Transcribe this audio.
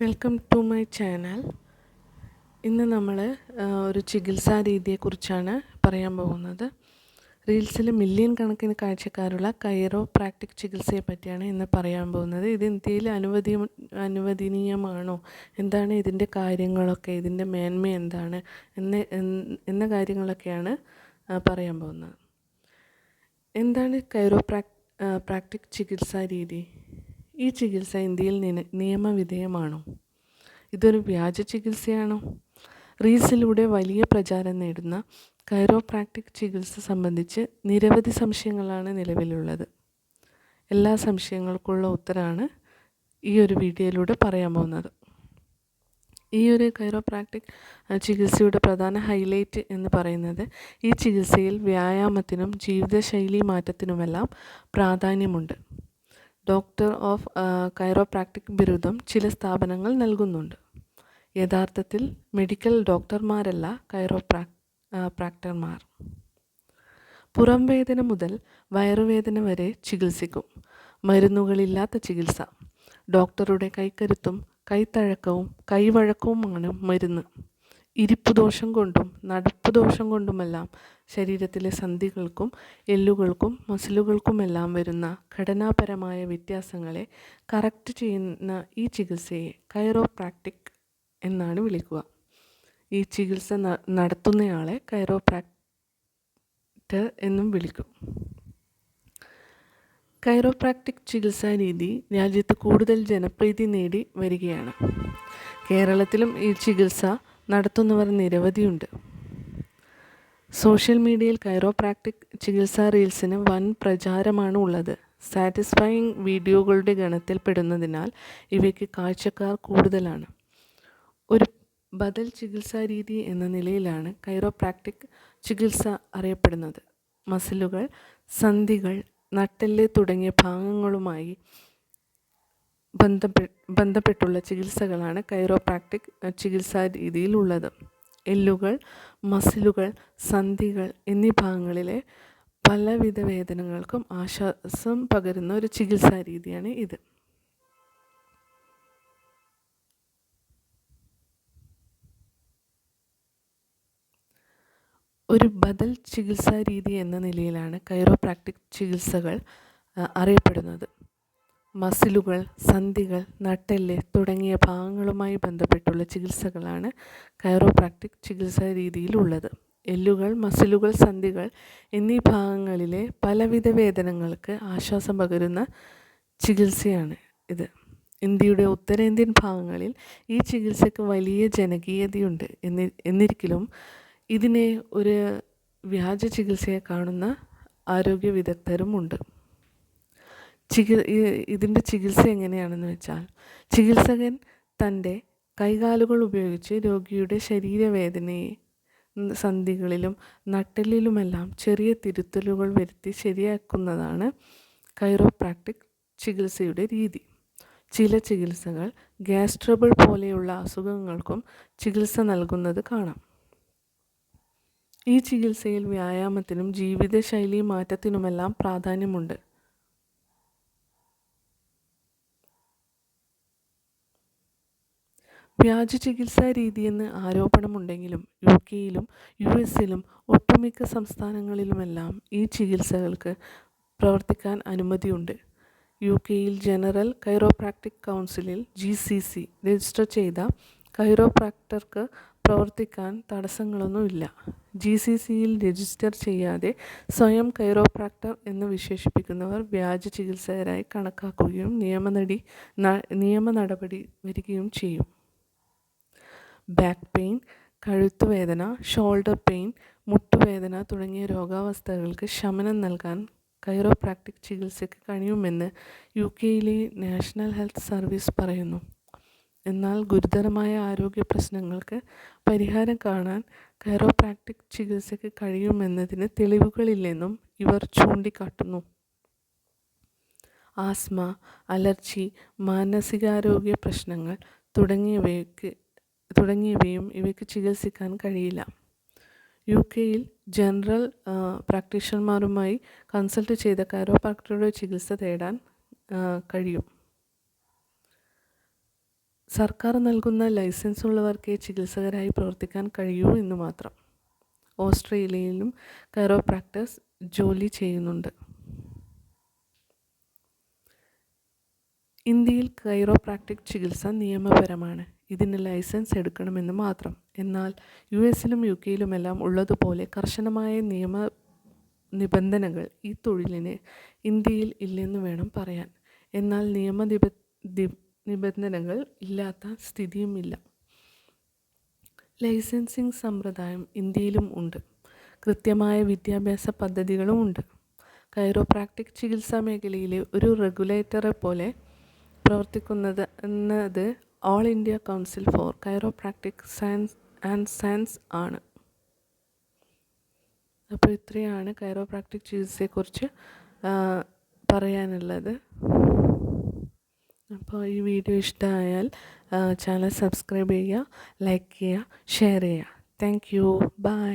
Welcome to my channel. ഇന്ന് നമ്മൾ ഒരു ചികിത്സാ രീതിയെക്കുറിച്ചാണ് പറയാൻ പോകുന്നത്. റീൽസിൽ മില്യൺ കണക്കിന് കാഴ്ചക്കാരുള്ള കൈറോപ്രാക്റ്റിക് ചികിത്സയെ പറ്റിയാണ് ഇന്ന് പറയാൻ പോകുന്നത്. ഇത് ഇന്ത്യയിൽ അനുവദനീയമാണോ, എന്താണ് ഇതിൻ്റെ കാര്യങ്ങളൊക്കെ, ഇതിൻ്റെ മേന്മ എന്താണ് എന്ന കാര്യങ്ങളൊക്കെയാണ് പറയാൻ പോകുന്നത്. എന്താണ് കൈറോപ്രാക്റ്റിക് ചികിത്സാ രീതി? ഈ ചികിത്സ ഇന്ത്യയിൽ നിയമവിധേയമാണോ? ഇതൊരു വ്യാജ ചികിത്സയാണോ? റീൽസിലൂടെ വലിയ പ്രചാരം നേടുന്ന കൈറോപ്രാക്റ്റിക് ചികിത്സ സംബന്ധിച്ച് നിരവധി സംശയങ്ങളാണ് നിലവിലുള്ളത്. എല്ലാ സംശയങ്ങൾക്കുള്ള ഉത്തരമാണ് ഈ ഒരു വീഡിയോയിലൂടെ പറയാൻ പോകുന്നത്. ഈ ഒരു കൈറോപ്രാക്റ്റിക് ചികിത്സയുടെ പ്രധാന ഹൈലൈറ്റ് എന്ന് പറയുന്നത് ഈ ചികിത്സയിൽ വ്യായാമത്തിനും ജീവിതശൈലി മാറ്റത്തിനുമെല്ലാം പ്രാധാന്യമുണ്ട്. ഡോക്ടർ ഓഫ് കൈറോപ്രാക്റ്റിക് ബിരുദം ചില സ്ഥാപനങ്ങൾ നൽകുന്നുണ്ട്. യഥാർത്ഥത്തിൽ മെഡിക്കൽ ഡോക്ടർമാരല്ല കൈറോപ്രാക്ടർമാർ. പുറം വേദന മുതൽ വയറുവേദന വരെ ചികിത്സിക്കും. മരുന്നുകളില്ലാത്ത ചികിത്സ. ഡോക്ടറുടെ കൈക്കരുത്തും കൈത്തഴക്കവും കൈവഴക്കവുമാണ് മരുന്ന്. ഇരിപ്പുദോഷം കൊണ്ടും നടപ്പുദോഷം കൊണ്ടുമെല്ലാം ശരീരത്തിലെ സന്ധികൾക്കും എല്ലുകൾക്കും മസിലുകൾക്കുമെല്ലാം വരുന്ന ഘടനാപരമായ വ്യത്യാസങ്ങളെ കറക്റ്റ് ചെയ്യുന്ന ഈ ചികിത്സയെ കൈറോപ്രാക്റ്റിക് എന്നാണ് വിളിക്കുക. ഈ ചികിത്സ നടത്തുന്നയാളെ കൈറോപ്രാക്ടർ എന്നും വിളിക്കും. കൈറോപ്രാക്റ്റിക് ചികിത്സാ രീതി രാജ്യത്ത് കൂടുതൽ ജനപ്രീതി നേടി വരികയാണ്. കേരളത്തിലും ഈ ചികിത്സ നടത്തുന്നവർ നിരവധിയുണ്ട്. സോഷ്യൽ മീഡിയയിൽ കൈറോപ്രാക്റ്റിക് ചികിത്സാ റീൽസിന് വൻ പ്രചാരമാണ് ഉള്ളത്. സാറ്റിസ്ഫൈയിങ് വീഡിയോകളുടെ ഗണത്തിൽ പെടുന്നതിനാൽ ഇവയ്ക്ക് കാഴ്ചക്കാർ കൂടുതലാണ്. ഒരു ബദൽ ചികിത്സാ രീതി എന്ന നിലയിലാണ് കൈറോപ്രാക്റ്റിക് ചികിത്സ അറിയപ്പെടുന്നത്. മസിലുകൾ, സന്ധികൾ, നട്ടെല്ല് തുടങ്ങിയ ഭാഗങ്ങളുമായി ബന്ധപ്പെട്ടുള്ള ചികിത്സകളാണ് കൈറോപ്രാക്റ്റിക് ചികിത്സാ രീതിയിലുള്ളത്. എല്ലുകൾ, മസിലുകൾ, സന്ധികൾ എന്നീ ഭാഗങ്ങളിലെ പലവിധ വേദനകൾക്കും ആശ്വാസം പകരുന്ന ഒരു ചികിത്സാ രീതിയാണ് ഇത്. ഒരു ബദൽ ചികിത്സാ രീതി എന്ന നിലയിലാണ് കൈറോപ്രാക്റ്റിക് ചികിത്സകൾ അറിയപ്പെടുന്നത്. മസിലുകൾ, സന്ധികൾ, നട്ടെല്ല് തുടങ്ങിയ ഭാഗങ്ങളുമായി ബന്ധപ്പെട്ടുള്ള ചികിത്സകളാണ് കൈറോപ്രാക്റ്റിക് ചികിത്സാ രീതിയിലുള്ളത്. എല്ലുകൾ, മസിലുകൾ, സന്ധികൾ എന്നീ ഭാഗങ്ങളിലെ പലവിധ വേദനകൾക്ക് ആശ്വാസം പകരുന്ന ചികിത്സയാണ് ഇത്. ഇന്ത്യയുടെ ഉത്തരേന്ത്യൻ ഭാഗങ്ങളിൽ ഈ ചികിത്സയ്ക്ക് വലിയ ജനകീയതയുണ്ട്. എന്നിരിക്കലും ഇതിനെ ഒരു വ്യാജ ചികിത്സയെ കാണുന്ന ആരോഗ്യ വിദഗ്ധരുമുണ്ട്. ഇതിൻ്റെ ചികിത്സ എങ്ങനെയാണെന്ന് വെച്ചാൽ, ചികിത്സകൻ തൻ്റെ കൈകാലുകൾ ഉപയോഗിച്ച് രോഗിയുടെ ശരീരവേദനയെ സന്ധികളിലും നട്ടെല്ലിലുമെല്ലാം ചെറിയ തിരുത്തലുകൾ വരുത്തി ശരിയാക്കുന്നതാണ് കൈറോപ്രാക്റ്റിക് ചികിത്സയുടെ രീതി. ചില ചികിത്സകൾ ഗ്യാസ് ട്രബിൾ പോലെയുള്ള അസുഖങ്ങൾക്കും ചികിത്സ നൽകുന്നത് കാണാം. ഈ ചികിത്സയിൽ വ്യായാമത്തിനും ജീവിതശൈലി മാറ്റത്തിനുമെല്ലാം പ്രാധാന്യമുണ്ട്. വ്യാജ ചികിത്സാ രീതിയെന്ന് ആരോപണമുണ്ടെങ്കിലും UK-യിലും US-ലും ഒട്ടുമിക്ക സംസ്ഥാനങ്ങളിലുമെല്ലാം ഈ ചികിത്സകൾക്ക് പ്രവർത്തിക്കാൻ അനുമതിയുണ്ട്. UK-യിൽ ജനറൽ കൈറോപ്രാക്റ്റിക് കൗൺസിലിൽ GCC രജിസ്റ്റർ ചെയ്ത കൈറോപ്രാക്ടർക്ക് പ്രവർത്തിക്കാൻ തടസ്സങ്ങളൊന്നുമില്ല. GCCയിൽ രജിസ്റ്റർ ചെയ്യാതെ സ്വയം കൈറോപ്രാക്ടർ എന്ന് വിശേഷിപ്പിക്കുന്നവർ വ്യാജ ചികിത്സകരായി കണക്കാക്കുകയും നിയമ നടപടി വരികയും ചെയ്യും. ബാക്ക് പെയിൻ, കഴുത്തുവേദന, ഷോൾഡർ പെയിൻ, മുട്ടുവേദന തുടങ്ങിയ രോഗാവസ്ഥകൾക്ക് ശമനം നൽകാൻ കൈറോപ്രാക്റ്റിക് ചികിത്സയ്ക്ക് കഴിയുമെന്ന് UK-യിലെ നാഷണൽ ഹെൽത്ത് സർവീസ് പറയുന്നു. എന്നാൽ ഗുരുതരമായ ആരോഗ്യ പ്രശ്നങ്ങൾക്ക് പരിഹാരം കാണാൻ കൈറോപ്രാക്റ്റിക് ചികിത്സയ്ക്ക് കഴിയുമെന്നതിന് തെളിവുകളില്ലെന്നും ഇവർ ചൂണ്ടിക്കാട്ടുന്നു. ആസ്മ, അലർജി, മാനസികാരോഗ്യ പ്രശ്നങ്ങൾ തുടങ്ങിയവയും ഇവയ്ക്ക് ചികിത്സിക്കാൻ കഴിയില്ല. UK-യിൽ ജനറൽ പ്രാക്ടീഷണർമാരുമായി കൺസൾട്ട് ചെയ്ത കൈറോപ്രാക്ടറുടെ ചികിത്സ തേടാൻ കഴിയും. സർക്കാർ നൽകുന്ന ലൈസൻസ് ഉള്ളവർക്കേ ചികിത്സകരായി പ്രവർത്തിക്കാൻ കഴിയൂ എന്ന് മാത്രം. ഓസ്ട്രേലിയയിലും കൈറോപ്രാക്ടേഴ്സ് ജോലി ചെയ്യുന്നുണ്ട്. ഇന്ത്യയിൽ കൈറോപ്രാക്ടിക് ചികിത്സ നിയമപരമാണ്. ഇതിന് ലൈസൻസ് എടുക്കണമെന്ന് മാത്രം. എന്നാൽ US-ലും UK-യിലുമെല്ലാം ഉള്ളതുപോലെ കർശനമായ നിബന്ധനകൾ ഈ തൊഴിലിന് ഇന്ത്യയിൽ ഇല്ലെന്ന് വേണം പറയാൻ. എന്നാൽ നിബന്ധനകൾ ഇല്ലാത്ത സ്ഥിതിയുമില്ല. ലൈസൻസിംഗ് സമ്പ്രദായം ഇന്ത്യയിലും ഉണ്ട്. കൃത്യമായ വിദ്യാഭ്യാസ പദ്ധതികളും ഉണ്ട്. കൈറോപ്രാക്ടിക് ചികിത്സാ മേഖലയിലെ ഒരു റെഗുലേറ്ററെ പോലെ പ്രവർത്തിക്കുന്നത് all India council for chiropractic science ആണ്. അപ്പോൾ ഇത്രയാണ് കൈറോപ്രാക്ടിക് ചികിത്സയെക്കുറിച്ച് പറയാനുള്ളത്. അപ്പോൾ ഈ വീഡിയോ ഇഷ്ടമായാൽ ചാനൽ സബ്സ്ക്രൈബ് ചെയ്യുക, ലൈക്ക് ചെയ്യുക, ഷെയർ ചെയ്യുക. Thank you. ബൈ.